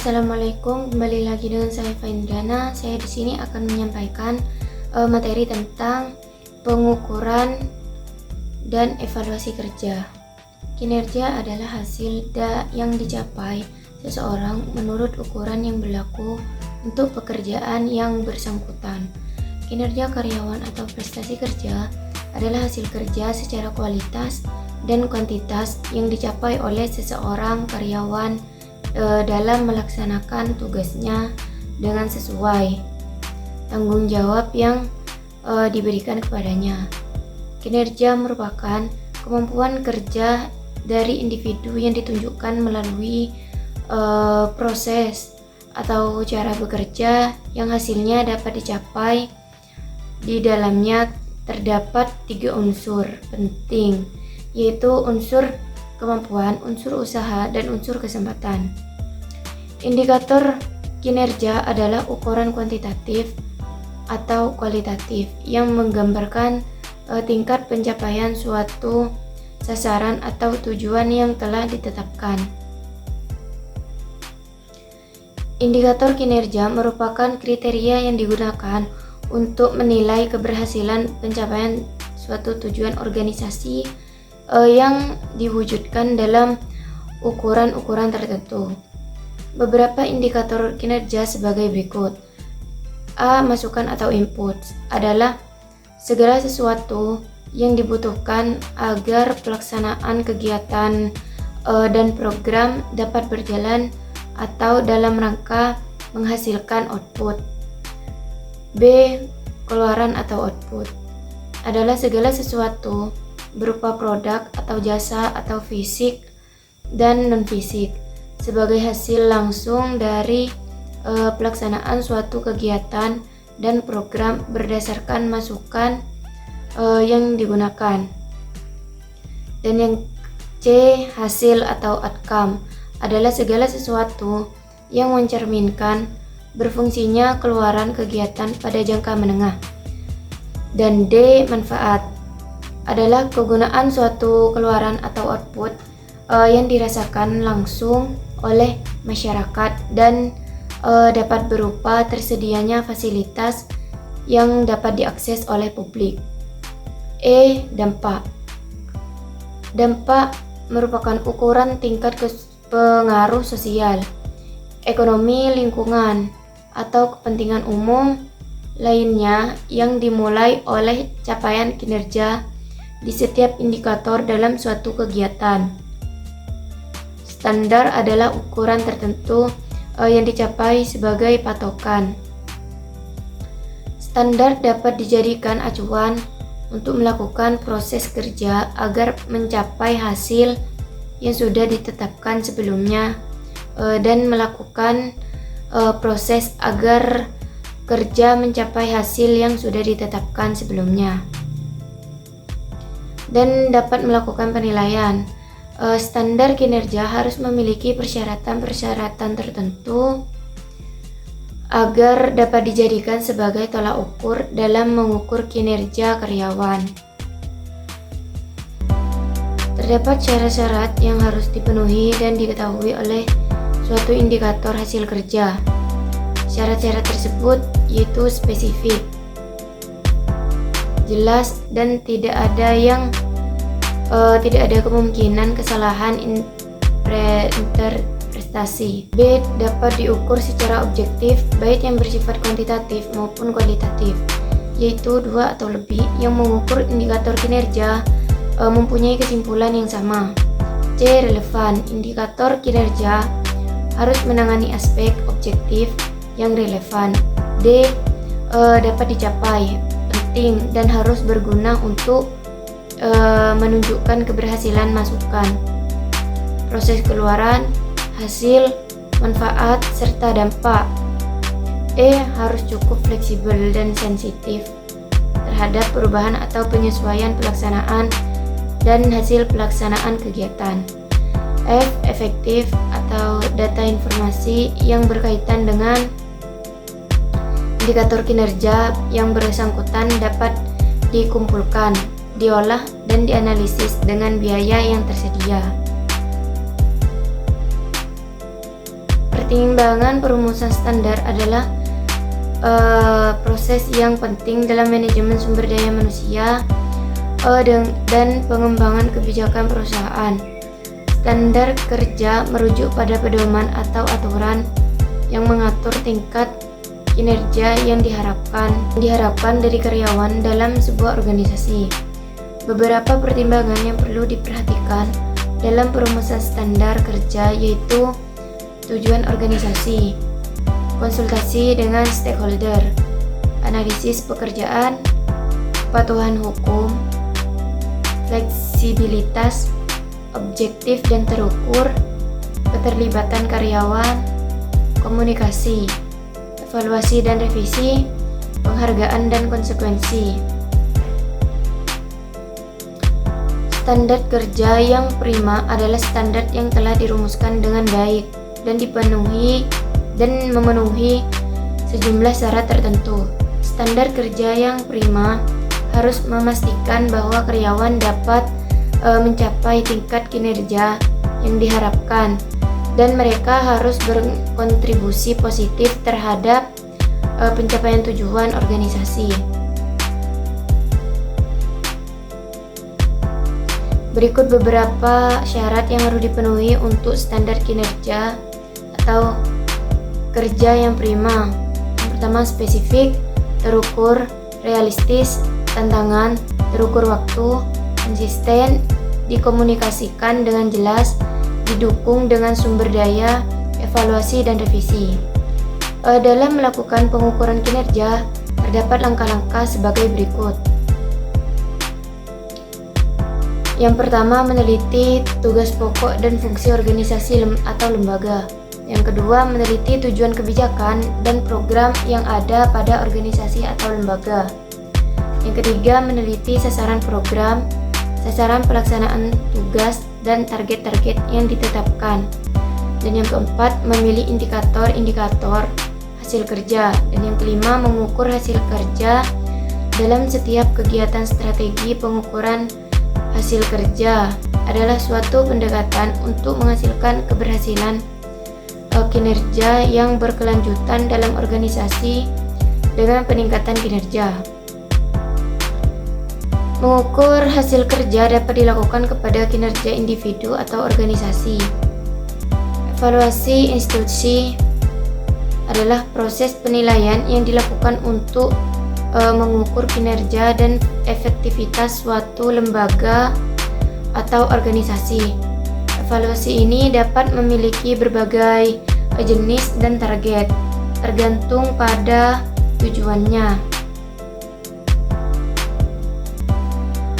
Assalamualaikum, kembali lagi dengan saya Faindrana. Saya di sini akan menyampaikan materi tentang pengukuran dan evaluasi kerja. Kinerja adalah hasil yang dicapai seseorang menurut ukuran yang berlaku untuk pekerjaan yang bersangkutan. Kinerja karyawan atau prestasi kerja adalah hasil kerja secara kualitas dan kuantitas yang dicapai oleh seseorang karyawan dalam melaksanakan tugasnya dengan sesuai tanggung jawab yang diberikan kepadanya. Kinerja merupakan kemampuan kerja dari individu yang ditunjukkan melalui proses atau cara bekerja yang hasilnya dapat dicapai. Di dalamnya terdapat 3 unsur penting, yaitu unsur kemampuan, unsur usaha, dan unsur kesempatan. Indikator kinerja adalah ukuran kuantitatif atau kualitatif yang menggambarkan tingkat pencapaian suatu sasaran atau tujuan yang telah ditetapkan. Indikator kinerja merupakan kriteria yang digunakan untuk menilai keberhasilan pencapaian suatu tujuan organisasi yang diwujudkan dalam ukuran-ukuran tertentu. Beberapa indikator kinerja sebagai berikut. A. Masukan atau input adalah segala sesuatu yang dibutuhkan agar pelaksanaan kegiatan dan program dapat berjalan atau dalam rangka menghasilkan output. B. Keluaran atau output adalah segala sesuatu berupa produk atau jasa atau fisik dan non-fisik sebagai hasil langsung dari pelaksanaan suatu kegiatan dan program berdasarkan masukan yang digunakan. Dan yang C. Hasil atau outcome adalah segala sesuatu yang mencerminkan berfungsinya keluaran kegiatan pada jangka menengah. Dan D. Manfaat adalah kegunaan suatu keluaran atau output yang dirasakan langsung oleh masyarakat dan dapat berupa tersedianya fasilitas yang dapat diakses oleh publik. E. Dampak. Dampak merupakan ukuran tingkat pengaruh sosial, ekonomi, lingkungan, atau kepentingan umum lainnya yang dimulai oleh capaian kinerja di setiap indikator dalam suatu kegiatan. Standar adalah ukuran tertentu yang dicapai sebagai patokan. Standar dapat dijadikan acuan untuk melakukan proses kerja agar mencapai hasil yang sudah ditetapkan sebelumnya dan melakukan proses agar kerja mencapai hasil yang sudah ditetapkan sebelumnya. Dan dapat melakukan penilaian. Standar kinerja harus memiliki persyaratan-persyaratan tertentu agar dapat dijadikan sebagai tolak ukur dalam mengukur kinerja karyawan. Terdapat syarat-syarat yang harus dipenuhi dan diketahui oleh suatu indikator hasil kerja. Syarat-syarat tersebut yaitu spesifik, jelas, dan tidak ada kemungkinan kesalahan interpretasi. B. Dapat diukur secara objektif, baik yang bersifat kuantitatif maupun kualitatif, yaitu 2 atau lebih yang mengukur indikator kinerja mempunyai kesimpulan yang sama. C. Relevan. Indikator kinerja harus menangani aspek objektif yang relevan. D. Dapat dicapai, penting, dan harus berguna untuk menunjukkan keberhasilan masukan, proses keluaran, hasil, manfaat, serta dampak. E. Harus cukup fleksibel dan sensitif terhadap perubahan atau penyesuaian pelaksanaan dan hasil pelaksanaan kegiatan. F. Efektif atau data informasi yang berkaitan dengan indikator kinerja yang bersangkutan dapat dikumpulkan, diolah, dan dianalisis dengan biaya yang tersedia. Pertimbangan perumusan standar adalah proses yang penting dalam manajemen sumber daya manusia dan pengembangan kebijakan perusahaan. Standar kerja merujuk pada pedoman atau aturan yang mengatur tingkat kinerja yang diharapkan dari karyawan dalam sebuah organisasi. Beberapa pertimbangan yang perlu diperhatikan dalam perumusan standar kerja yaitu tujuan organisasi, konsultasi dengan stakeholder, analisis pekerjaan, kepatuhan hukum, fleksibilitas, objektif dan terukur, keterlibatan karyawan, komunikasi, evaluasi dan revisi, penghargaan dan konsekuensi. Standar kerja yang prima adalah standar yang telah dirumuskan dengan baik dan memenuhi sejumlah syarat tertentu. Standar kerja yang prima harus memastikan bahwa karyawan dapat mencapai tingkat kinerja yang diharapkan dan mereka harus berkontribusi positif terhadap pencapaian tujuan organisasi. Berikut beberapa syarat yang harus dipenuhi untuk standar kinerja atau kerja yang prima. Yang pertama, spesifik, terukur, realistis, tantangan, terukur waktu, konsisten, dikomunikasikan dengan jelas, didukung dengan sumber daya, evaluasi dan revisi. Dalam melakukan pengukuran kinerja, terdapat langkah-langkah sebagai berikut. Yang pertama, meneliti tugas pokok dan fungsi organisasi atau lembaga. Yang kedua, meneliti tujuan kebijakan dan program yang ada pada organisasi atau lembaga. Yang ketiga, meneliti sasaran program, sasaran pelaksanaan tugas, dan target-target yang ditetapkan. Dan yang keempat, memilih indikator-indikator hasil kerja. Dan yang kelima, mengukur hasil kerja dalam setiap kegiatan. Strategi pengukuran hasil kerja adalah suatu pendekatan untuk menghasilkan keberhasilan kinerja yang berkelanjutan dalam organisasi dengan peningkatan kinerja. Mengukur hasil kerja dapat dilakukan kepada kinerja individu atau organisasi. Evaluasi institusi adalah proses penilaian yang dilakukan untuk mengukur kinerja dan efektivitas suatu lembaga atau organisasi. Evaluasi ini dapat memiliki berbagai jenis dan target, tergantung pada tujuannya.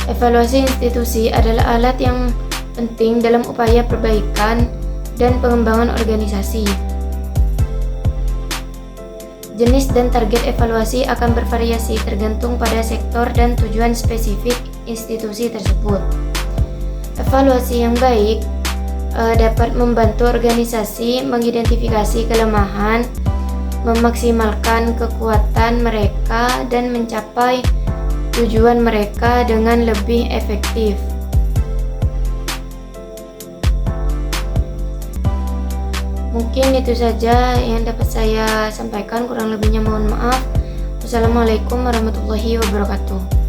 Evaluasi institusi adalah alat yang penting dalam upaya perbaikan dan pengembangan organisasi. Jenis dan target evaluasi akan bervariasi tergantung pada sektor dan tujuan spesifik institusi tersebut. Evaluasi yang baik dapat membantu organisasi mengidentifikasi kelemahan, memaksimalkan kekuatan mereka, dan mencapai tujuan mereka dengan lebih efektif. Mungkin itu saja yang dapat saya sampaikan, kurang lebihnya mohon maaf. Wassalamualaikum warahmatullahi wabarakatuh.